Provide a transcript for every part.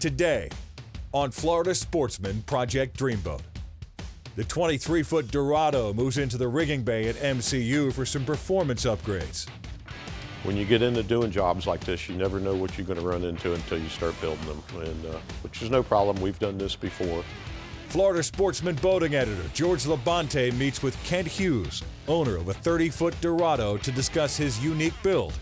today on Florida Sportsman Project Dreamboat. The 23-foot Dorado moves into the rigging bay at MCU for some performance upgrades. When you get into doing jobs like this, you never know what you're going to run into until you start building them, and which is no problem. We've done this before. Florida Sportsman boating editor George LaBonte meets with Kent Hughes, owner of a 30-foot Dorado, to discuss his unique build.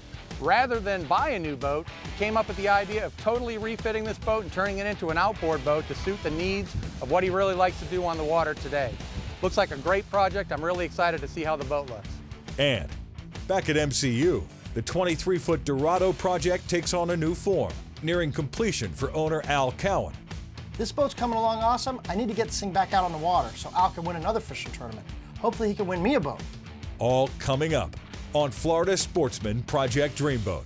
Rather than buy a new boat, he came up with the idea of totally refitting this boat and turning it into an outboard boat to suit the needs of what he really likes to do on the water today. Looks like a great project. I'm really excited to see how the boat looks. And back at MCU, the 23-foot Dorado project takes on a new form, nearing completion for owner Al Cowan. This boat's coming along awesome. I need to get this thing back out on the water so Al can win another fishing tournament. Hopefully he can win me a boat. All coming up on Florida Sportsman Project Dreamboat.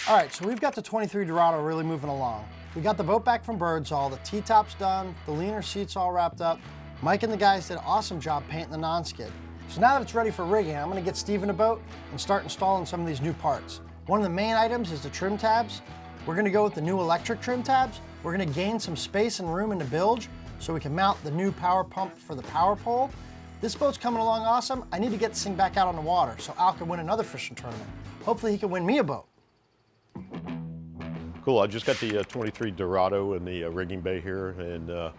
All right, so we've got the 23 Dorado really moving along. We got the boat back from Birdsall, the T-top's done, the leaner seats all wrapped up. Mike and the guys did an awesome job painting the non-skid. So now that it's ready for rigging, I'm gonna get Steve in a boat and start installing some of these new parts. One of the main items is the trim tabs. We're gonna go with the new electric trim tabs. We're gonna gain some space and room in the bilge so we can mount the new power pump for the power pole. This boat's coming along awesome. I need to get this thing back out on the water so Al can win another fishing tournament. Hopefully he can win me a boat. Cool, I just got the 23 Dorado in the rigging bay here, and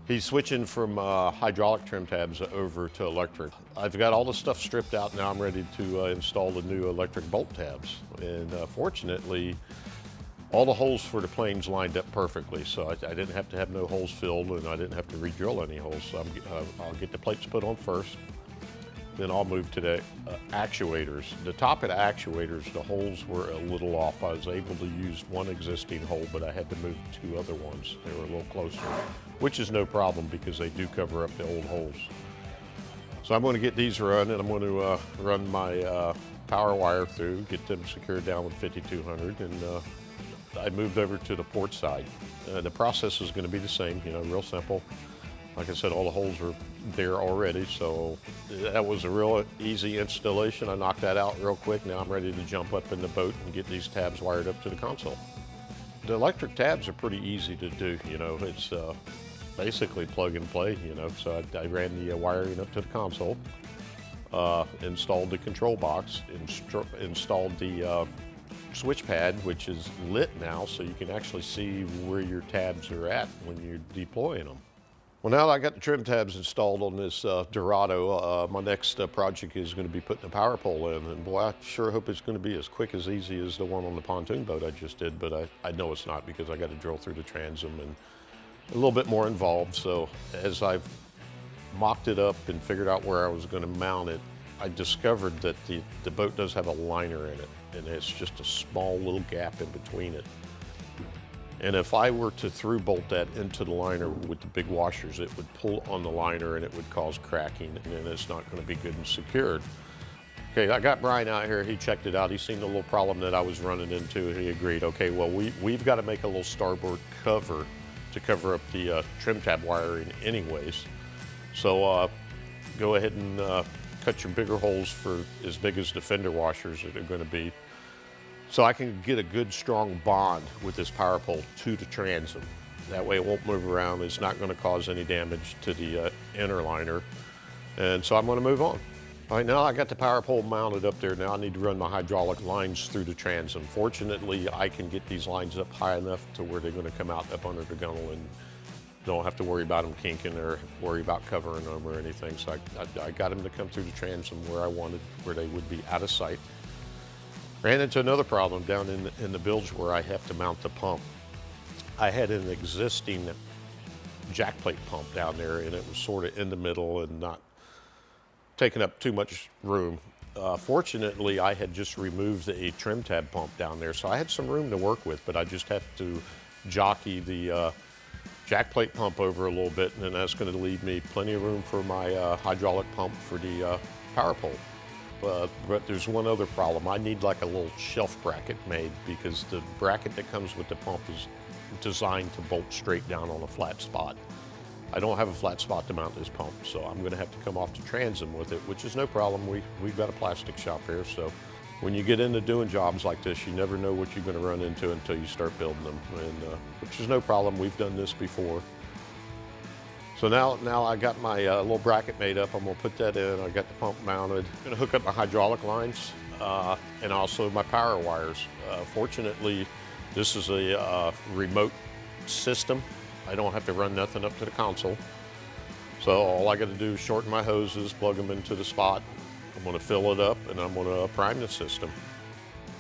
he's switching from hydraulic trim tabs over to electric. I've got all the stuff stripped out now. I'm ready to install the new electric bolt tabs. And fortunately, all the holes for the planes lined up perfectly, so I didn't have to have no holes filled, and I didn't have to re-drill any holes. So I'll get the plates put on first. Then I'll move to the actuators. The top of the actuators, the holes were a little off. I was able to use one existing hole, but I had to move two other ones. They were a little closer, which is no problem because they do cover up the old holes. So I'm going to get these run, and I'm going to run my power wire through, get them secured down with 5200, and I moved over to the port side. The process is going to be the same, you know, real simple. Like I said, all the holes are there already, so that was a real easy installation. I knocked that out real quick. Now I'm ready to jump up in the boat and get these tabs wired up to the console. The electric tabs are pretty easy to do, you know. It's basically plug and play, you know. So I ran the wiring up to the console, installed the control box, installed the switch pad, which is lit now, so you can actually see where your tabs are at when you're deploying them. Well, now that I got the trim tabs installed on this Dorado, my next project is going to be putting the power pole in. And boy, I sure hope it's going to be as quick as easy as the one on the pontoon boat I just did, but I know it's not because I got to drill through the transom and a little bit more involved. So as I've mocked it up and figured out where I was going to mount it, I discovered that the boat does have a liner in it, and it's just a small little gap in between it. And if I were to through bolt that into the liner with the big washers, it would pull on the liner and it would cause cracking, and then it's not going to be good and secured. Okay, I got Brian out here. He checked it out. He seen the little problem that I was running into. He agreed, okay, well, we've got to make a little starboard cover to cover up the trim tab wiring anyways. So go ahead and cut your bigger holes for as big as the fender washers that are going to be, so I can get a good strong bond with this power pole to the transom. That way it won't move around. It's not going to cause any damage to the inner liner. And so I'm going to move on. All right, now I got the power pole mounted up there. Now I need to run my hydraulic lines through the transom. Fortunately, I can get these lines up high enough to where they're going to come out up under the gunnel and don't have to worry about them kinking or worry about covering them or anything. So I got them to come through the transom where I wanted, where they would be out of sight. Ran into another problem down in the bilge where I have to mount the pump. I had an existing jack plate pump down there, and it was sort of in the middle and not taking up too much room. Fortunately, I had just removed a trim tab pump down there, so I had some room to work with, but I just have to jockey the jack plate pump over a little bit, and then that's going to leave me plenty of room for my hydraulic pump for the power pole. But there's one other problem. I need like a little shelf bracket made, because the bracket that comes with the pump is designed to bolt straight down on a flat spot. I don't have a flat spot to mount this pump, so I'm going to have to come off the transom with it, which is no problem. We've got a plastic shop here, so when you get into doing jobs like this, you never know what you're going to run into until you start building them, and which is no problem. We've done this before. So now I got my little bracket made up. I'm going to put that in. I got the pump mounted. I'm going to hook up my hydraulic lines and also my power wires. Fortunately, this is a remote system. I don't have to run nothing up to the console. So all I got to do is shorten my hoses, plug them into the spot. I'm going to fill it up, and I'm going to prime the system.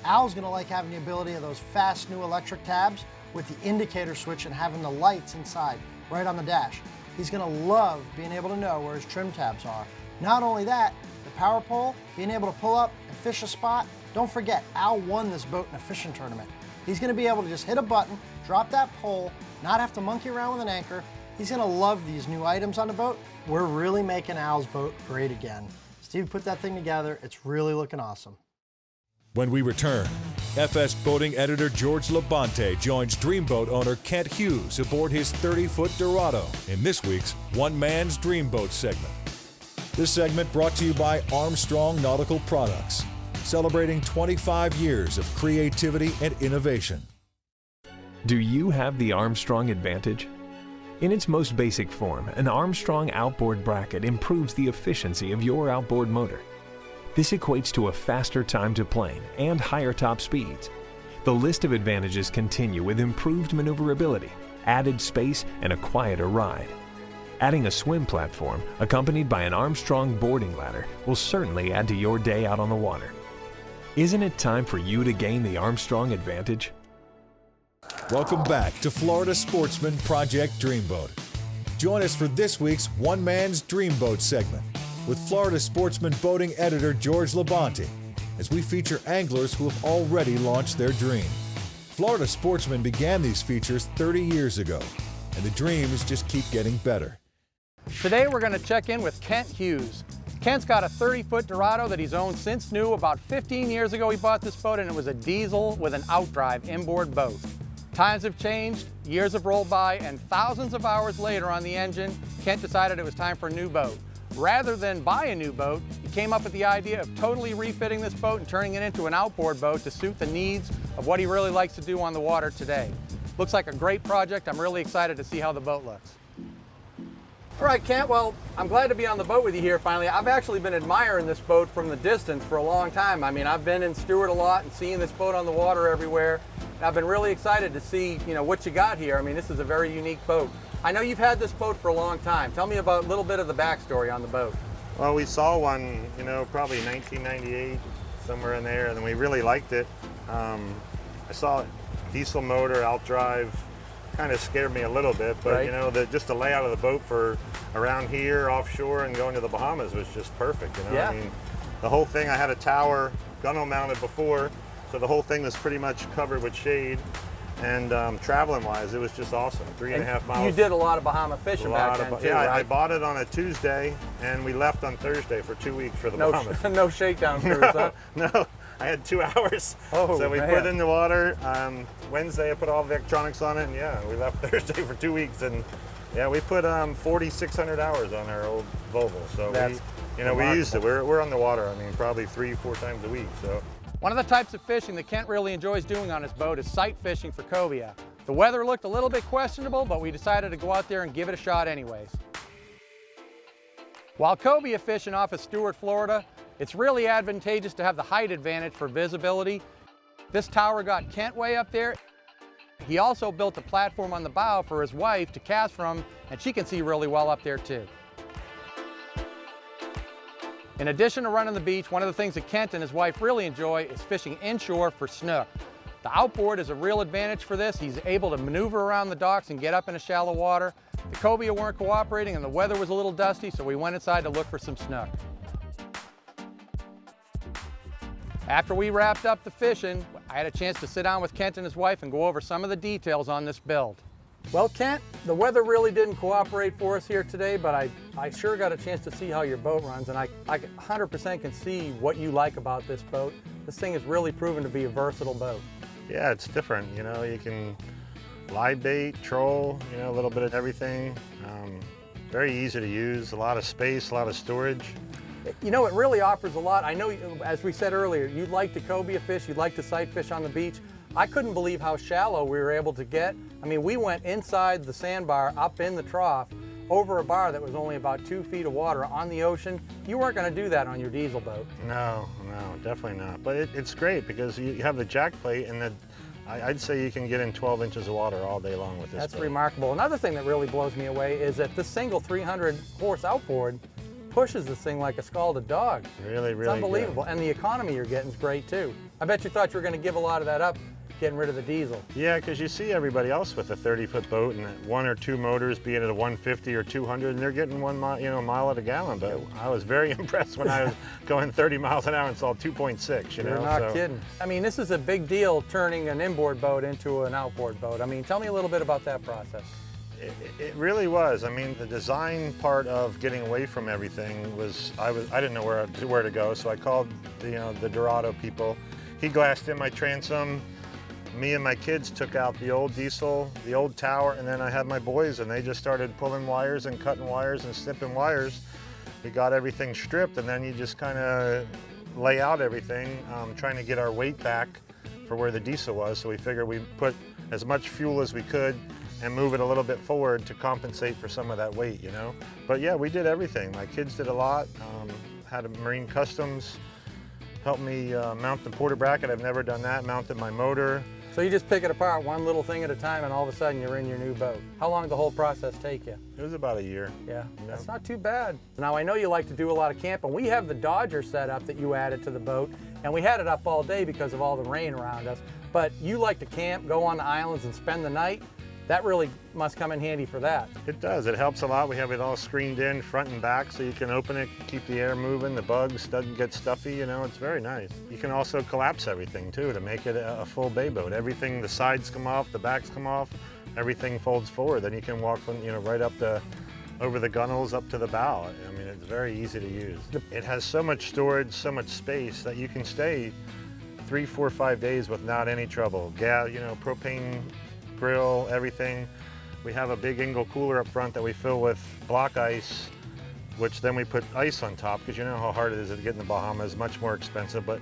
Al's gonna like having the ability of those fast new electric tabs with the indicator switch and having the lights inside, right on the dash. He's gonna love being able to know where his trim tabs are. Not only that, the power pole, being able to pull up and fish a spot. Don't forget, Al won this boat in a fishing tournament. He's gonna be able to just hit a button, drop that pole, not have to monkey around with an anchor. He's gonna love these new items on the boat. We're really making Al's boat great again. Steve put that thing together. It's really looking awesome. When we return, FS boating editor George LaBonte joins Dreamboat owner Kent Hughes aboard his 30-foot Dorado in this week's One Man's Dreamboat segment. This segment brought to you by Armstrong Nautical Products, celebrating 25 years of creativity and innovation. Do you have the Armstrong advantage? In its most basic form, an Armstrong outboard bracket improves the efficiency of your outboard motor. This equates to a faster time to plane and higher top speeds. The list of advantages continue with improved maneuverability, added space, and a quieter ride. Adding a swim platform accompanied by an Armstrong boarding ladder will certainly add to your day out on the water. Isn't it time for you to gain the Armstrong advantage? Welcome back to Florida Sportsman Project Dreamboat. Join us for this week's One Man's Dreamboat segment with Florida Sportsman boating editor George LaBonte as we feature anglers who have already launched their dream. Florida Sportsman began these features 30 years ago, and the dreams just keep getting better. Today we're going to check in with Kent Hughes. Kent's got a 30-foot Dorado that he's owned since new. About 15 years ago he bought this boat, and it was a diesel with an outdrive inboard boat. Times have changed, years have rolled by, and thousands of hours later on the engine, Kent decided it was time for a new boat. Rather than buy a new boat, he came up with the idea of totally refitting this boat and turning it into an outboard boat to suit the needs of what he really likes to do on the water today. Looks like a great project. I'm really excited to see how the boat looks. All right, Kent, well, I'm glad to be on the boat with you here finally. I've actually been admiring this boat from the distance for a long time. I mean, I've been in Stewart a lot and seeing this boat on the water everywhere. I've been really excited to see, what you got here. I mean, this is a very unique boat. I know you've had this boat for a long time. Tell me about a little bit of the backstory on the boat. Well, we saw one, probably 1998, somewhere in there, and we really liked it. I saw it, diesel motor, outdrive, kind of scared me a little bit, but right. Just the layout of the boat for around here, offshore, and going to the Bahamas was just perfect. Yeah. I mean, the whole thing, I had a tower, gunwale mounted before, so the whole thing was pretty much covered with shade. And traveling wise, it was just awesome. 3.5 miles. You did a lot of Bahama fishing back then too, yeah, right? I bought it on a Tuesday, and we left on Thursday for 2 weeks for the Bahamas. No shakedown cruise, huh? No, I had 2 hours. Oh, so we man. put it in the water. Wednesday, I put all the electronics on it, and yeah, we left Thursday for 2 weeks. And yeah, we put 4,600 hours on our old Volvo. So we used it. We're on the water. I mean, probably 3-4 times a week. So. One of the types of fishing that Kent really enjoys doing on his boat is sight fishing for cobia. The weather looked a little bit questionable, but we decided to go out there and give it a shot anyways. While cobia fishing off of Stewart, Florida, it's really advantageous to have the height advantage for visibility. This tower got Kent way up there. He also built a platform on the bow for his wife to cast from, and she can see really well up there too. In addition to running the beach, one of the things that Kent and his wife really enjoy is fishing inshore for snook. The outboard is a real advantage for this. He's able to maneuver around the docks and get up into shallow water. The cobia weren't cooperating and the weather was a little dusty, so we went inside to look for some snook. After we wrapped up the fishing, I had a chance to sit down with Kent and his wife and go over some of the details on this build. Well, Kent, the weather really didn't cooperate for us here today, but I sure got a chance to see how your boat runs, and I 100% can see what you like about this boat. This thing has really proven to be a versatile boat. Yeah, it's different. You know, you can live bait, troll, you know, a little bit of everything. Very easy to use, a lot of space, a lot of storage. You know, it really offers a lot. I know, as we said earlier, you like to cobia fish, you like to sight fish on the beach. I couldn't believe how shallow we were able to get. I mean, we went inside the sandbar, up in the trough, over a bar that was only about 2 feet of water on the ocean. You weren't going to do that on your diesel boat. No, definitely not. But it's great because you have the jack plate, and I'd say you can get in 12 inches of water all day long with this That's boat. remarkable. Another thing that really blows me away is that this single 300 horse outboard pushes this thing like a scalded dog. Really, It's unbelievable. good. And the economy you're getting is great too. I bet you thought you were going to give a lot of that up getting rid of the diesel. Yeah, because you see everybody else with a 30-foot boat and one or two motors being at a 150 or 200, and they're getting 1 mile, you know, mile at a gallon. But I was very impressed when I was going 30 miles an hour and saw 2.6. You know, You're not kidding. I mean, this is a big deal, turning an inboard boat into an outboard boat. I mean, tell me a little bit about that process. It really was. I mean, the design part of getting away from everything was, I didn't know where to go, so I called the Dorado people. He glassed in my transom. Me and my kids took out the old diesel, the old tower, and then I had my boys, and they just started pulling wires and cutting wires and snipping wires. We got everything stripped, and then you just kind of lay out everything, trying to get our weight back for where the diesel was. So we figured we'd put as much fuel as we could and move it a little bit forward to compensate for some of that weight, you know. But yeah, we did everything. My kids did a lot. Had a Marine Customs help me mount the porter bracket. I've never done that. Mounted my motor. So you just pick it apart one little thing at a time, and all of a sudden you're in your new boat. How long did the whole process take you? It was about a year. Yeah, that's not too bad. Now I know you like to do a lot of camping. We have the Dodger setup that you added to the boat, and we had it up all day because of all the rain around us. But you like to camp, go on the islands and spend the night. That really must come in handy for that. It does. It helps a lot. We have it all screened in front and back so you can open it, keep the air moving, the bugs doesn't get stuffy, you know, it's very nice. You can also collapse everything too to make it a full bay boat. Everything, the sides come off, the backs come off, everything folds forward. Then you can walk from, right up over the gunnels up to the bow. I mean, it's very easy to use. It has so much storage, so much space that you can stay 3, 4, 5 days without any trouble. Gas, propane grill, everything. We have a big Ingle cooler up front that we fill with block ice, which then we put ice on top, because you know how hard it is to get in the Bahamas, much more expensive, but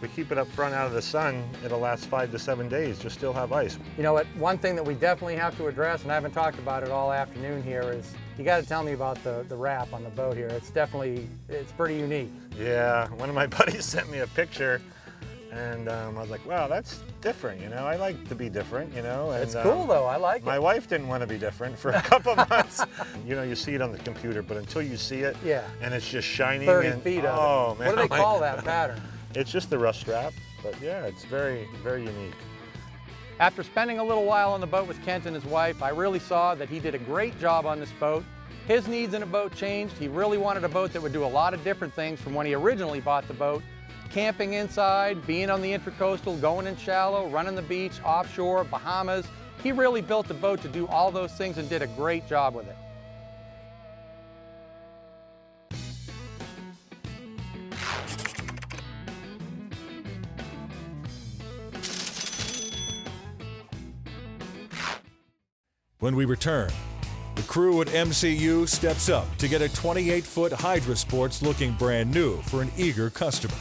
we keep it up front out of the sun. It'll last 5 to 7 days, just still have ice. You know what, one thing that we definitely have to address, and I haven't talked about it all afternoon here, is you got to tell me about the wrap on the boat here. It's pretty unique. Yeah, one of my buddies sent me a picture, and I was like, wow, that's different, I like to be different, and, it's cool though, I like it. My wife didn't want to be different for a couple months. You see it on the computer, but until you see it, yeah, and it's just shining. 30 feet of it. Man, what do they call that pattern? It's just the rust wrap, but yeah, it's very, very unique. After spending a little while on the boat with Kent and his wife, I really saw that he did a great job on this boat. His needs in a boat changed. He really wanted a boat that would do a lot of different things from when he originally bought the boat. Camping inside, being on the intracoastal, going in shallow, running the beach, offshore, Bahamas. He really built a boat to do all those things and did a great job with it. When we return, the crew at MCU steps up to get a 28-foot Hydra Sports looking brand new for an eager customer.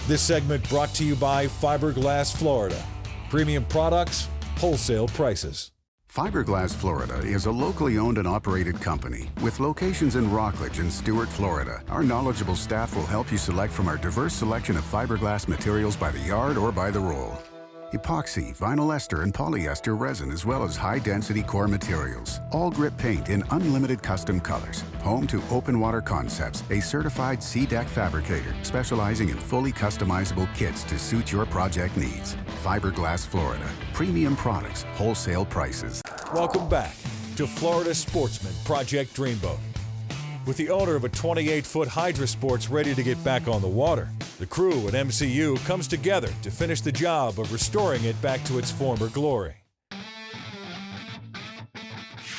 This segment brought to you by Fiberglass Florida. Premium products, wholesale prices. Fiberglass Florida is a locally owned and operated company with locations in Rockledge and Stuart, Florida. Our knowledgeable staff will help you select from our diverse selection of fiberglass materials by the yard or by the roll. Epoxy, vinyl ester, and polyester resin, as well as high-density core materials. All grip paint in unlimited custom colors. Home to Open Water Concepts, a certified sea-deck fabricator specializing in fully customizable kits to suit your project needs. Fiberglass Florida. Premium products, wholesale prices. Welcome back to Florida Sportsman Project Dreamboat. With the owner of a 28-foot Hydra Sports ready to get back on the water, The crew at MCU comes together to finish the job of restoring it back to its former glory.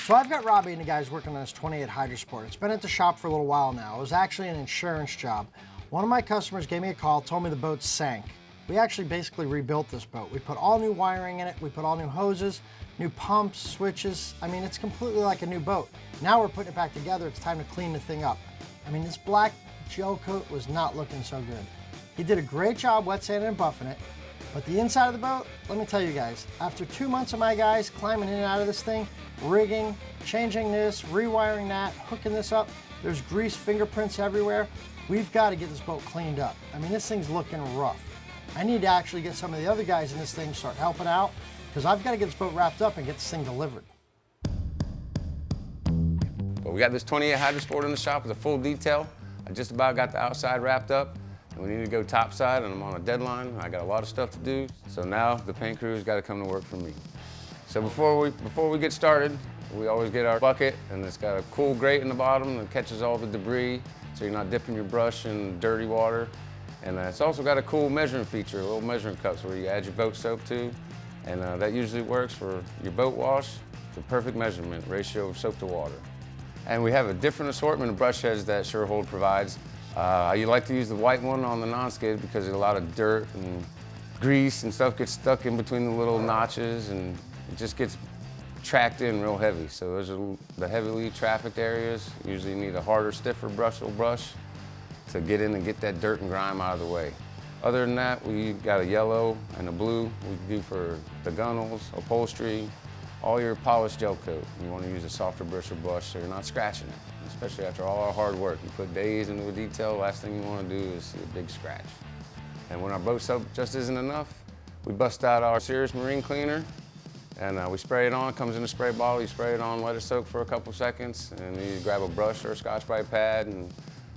So I've got Robbie and the guys working on this 28 Hydrosport. It's been at the shop for a little while now. It was actually an insurance job. One of my customers gave me a call, told me the boat sank. We actually basically rebuilt this boat. We put all new wiring in it, we put all new hoses, new pumps, switches. I mean, it's completely like a new boat. Now we're putting it back together, it's time to clean the thing up. I mean, this black gel coat was not looking so good. He did a great job wet sanding and buffing it, but the inside of the boat, let me tell you guys, after 2 months of my guys climbing in and out of this thing, rigging, changing this, rewiring that, hooking this up, there's grease fingerprints everywhere. We've got to get this boat cleaned up. I mean, this thing's looking rough. I need to actually get some of the other guys in this thing to start helping out, because I've got to get this boat wrapped up and get this thing delivered. But we got this 28 Hydrosport in the shop with a full detail. I just about got the outside wrapped up. We need to go topside, and I'm on a deadline. I got a lot of stuff to do, so now the paint crew's got to come to work for me. So before we get started, we always get our bucket, and it's got a cool grate in the bottom that catches all the debris, so you're not dipping your brush in dirty water. And it's also got a cool measuring feature, little measuring cups where you add your boat soap to, and that usually works for your boat wash. It's a perfect measurement ratio of soap to water. And we have a different assortment of brush heads that Surehold provides. You like to use the white one on the non-skid because a lot of dirt and grease and stuff gets stuck in between the little notches, and it just gets tracked in real heavy. So those are the heavily trafficked areas. Usually you need a harder, stiffer brush to get in and get that dirt and grime out of the way. Other than that, we got a yellow and a blue we do for the gunnels, upholstery, all your polished gel coat. You want to use a softer bristle brush so you're not scratching it, especially after all our hard work. You put days into a detail, last thing you want to do is see a big scratch. And when our boat soap just isn't enough, we bust out our Serious Marine Cleaner, and we spray it on. It comes in a spray bottle. You spray it on, let it soak for a couple seconds, and then you grab a brush or a Scotch-Brite pad and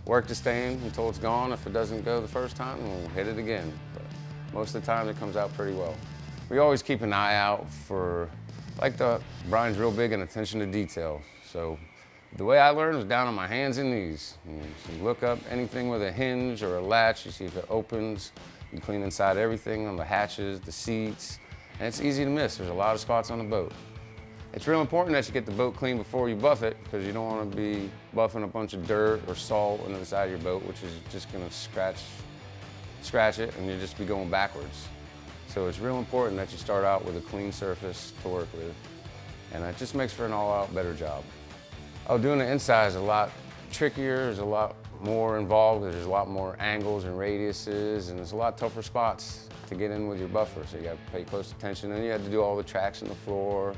work the stain until it's gone. If it doesn't go the first time, we'll hit it again. But most of the time, it comes out pretty well. We always keep an eye out for, Brian's real big on attention to detail. So the way I learned was down on my hands and knees. You look up anything with a hinge or a latch, you see if it opens. You clean inside everything on the hatches, the seats, and it's easy to miss. There's a lot of spots on the boat. It's real important that you get the boat clean before you buff it, because you don't want to be buffing a bunch of dirt or salt into the side of your boat, which is just going to scratch it, and you'll just be going backwards. So it's real important that you start out with a clean surface to work with, and that just makes for an all-out better job. Doing the inside is a lot trickier. There's a lot more involved. There's a lot more angles and radiuses, and there's a lot tougher spots to get in with your buffer, so you have to pay close attention. And you have to do all the tracks in the floor.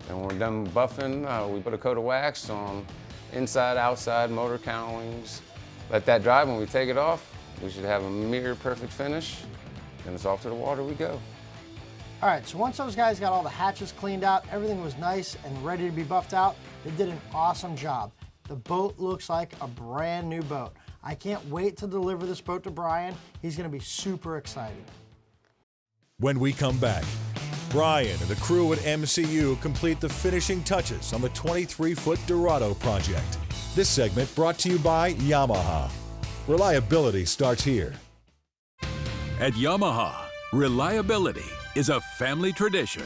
And when we're done buffing, we put a coat of wax on inside, outside, motor cowlings. Let that dry. When we take it off, we should have a mirror perfect finish, and it's off to the water we go. All right, so once those guys got all the hatches cleaned out, everything was nice and ready to be buffed out, they did an awesome job. The boat looks like a brand new boat. I can't wait to deliver this boat to Brian. He's gonna be super excited. When we come back, Brian and the crew at MCU complete the finishing touches on the 23-foot Dorado project. This segment brought to you by Yamaha. Reliability starts here. At Yamaha, reliability is a family tradition.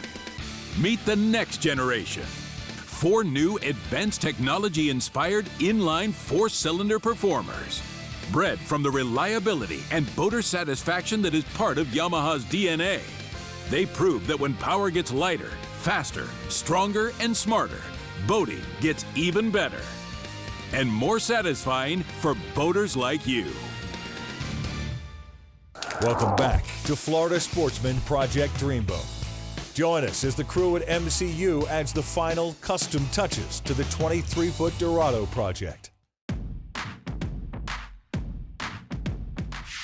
Meet the next generation. 4 new advanced technology-inspired inline 4-cylinder performers. Bred from the reliability and boater satisfaction that is part of Yamaha's DNA. They prove that when power gets lighter, faster, stronger, and smarter, boating gets even better. And more satisfying for boaters like you. Welcome back to Florida Sportsman Project Dreamboat. Join us as the crew at MCU adds the final custom touches to the 23-foot Dorado project.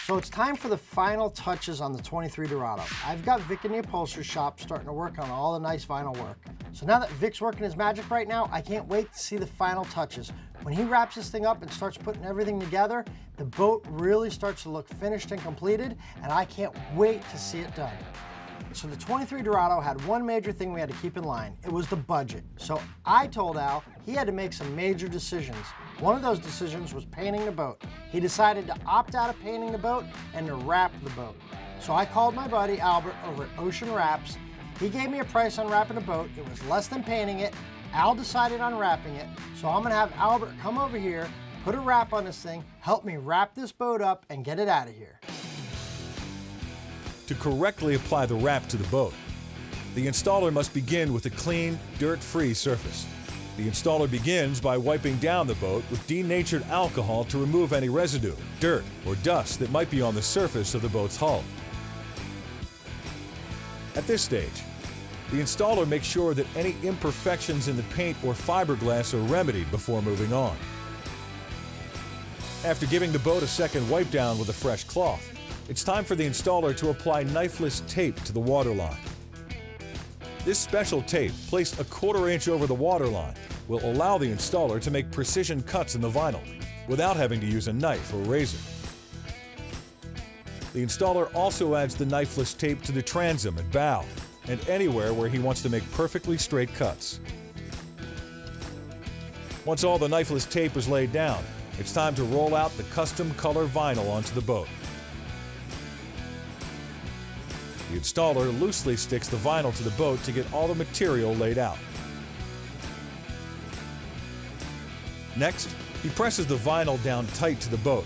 So it's time for the final touches on the 23 Dorado. I've got Vic in the upholstery shop starting to work on all the nice vinyl work. So now that Vic's working his magic right now, I can't wait to see the final touches. When he wraps this thing up and starts putting everything together, the boat really starts to look finished and completed, and I can't wait to see it done. So the 23 Dorado had one major thing we had to keep in line. It was the budget. So I told Al he had to make some major decisions. One of those decisions was painting the boat. He decided to opt out of painting the boat and to wrap the boat. So I called my buddy Albert over at Ocean Wraps. He gave me a price on wrapping the boat. It was less than painting it. Al decided on wrapping it. So I'm gonna have Albert come over here, put a wrap on this thing, help me wrap this boat up and get it out of here. To correctly apply the wrap to the boat, the installer must begin with a clean, dirt-free surface. The installer begins by wiping down the boat with denatured alcohol to remove any residue, dirt, or dust that might be on the surface of the boat's hull. At this stage, the installer makes sure that any imperfections in the paint or fiberglass are remedied before moving on. After giving the boat a second wipe down with a fresh cloth, it's time for the installer to apply knifeless tape to the waterline. This special tape, placed 1/4 inch over the waterline, will allow the installer to make precision cuts in the vinyl without having to use a knife or razor. The installer also adds the knifeless tape to the transom and bow, and anywhere where he wants to make perfectly straight cuts. Once all the knifeless tape is laid down, it's time to roll out the custom color vinyl onto the boat. The installer loosely sticks the vinyl to the boat to get all the material laid out. Next, he presses the vinyl down tight to the boat,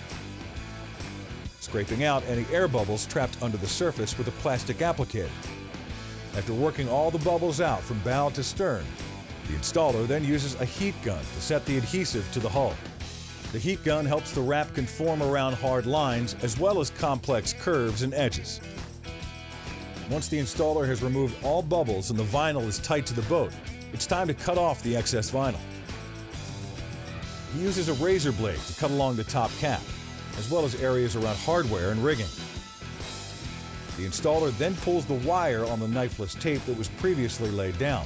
scraping out any air bubbles trapped under the surface with a plastic applicator. After working all the bubbles out from bow to stern, the installer then uses a heat gun to set the adhesive to the hull. The heat gun helps the wrap conform around hard lines as well as complex curves and edges. Once the installer has removed all bubbles and the vinyl is tight to the boat, it's time to cut off the excess vinyl. He uses a razor blade to cut along the top cap, as well as areas around hardware and rigging. The installer then pulls the wire on the knifeless tape that was previously laid down,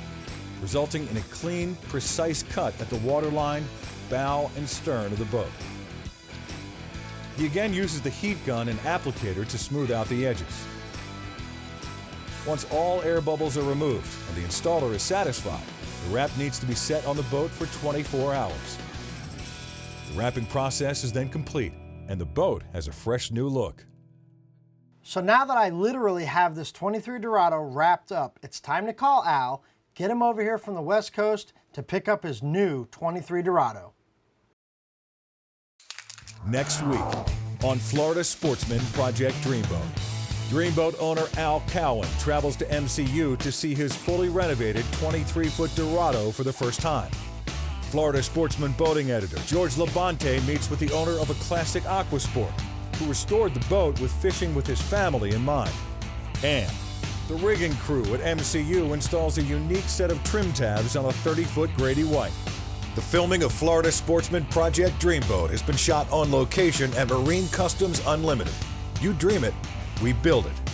resulting in a clean, precise cut at the waterline, bow, and stern of the boat. He again uses the heat gun and applicator to smooth out the edges. Once all air bubbles are removed and the installer is satisfied, the wrap needs to be set on the boat for 24 hours. The wrapping process is then complete, and the boat has a fresh new look. So now that I literally have this 23 Dorado wrapped up, it's time to call Al, get him over here from the West Coast to pick up his new 23 Dorado. Next week on Florida Sportsman Project Dreamboat. Dreamboat owner Al Cowan travels to MCU to see his fully renovated 23-foot Dorado for the first time. Florida Sportsman boating editor George LaBonte meets with the owner of a classic aquasport who restored the boat with fishing with his family in mind. And the rigging crew at MCU installs a unique set of trim tabs on a 30-foot Grady White. The filming of Florida Sportsman Project Dreamboat has been shot on location at Marine Customs Unlimited. You dream it, we build it.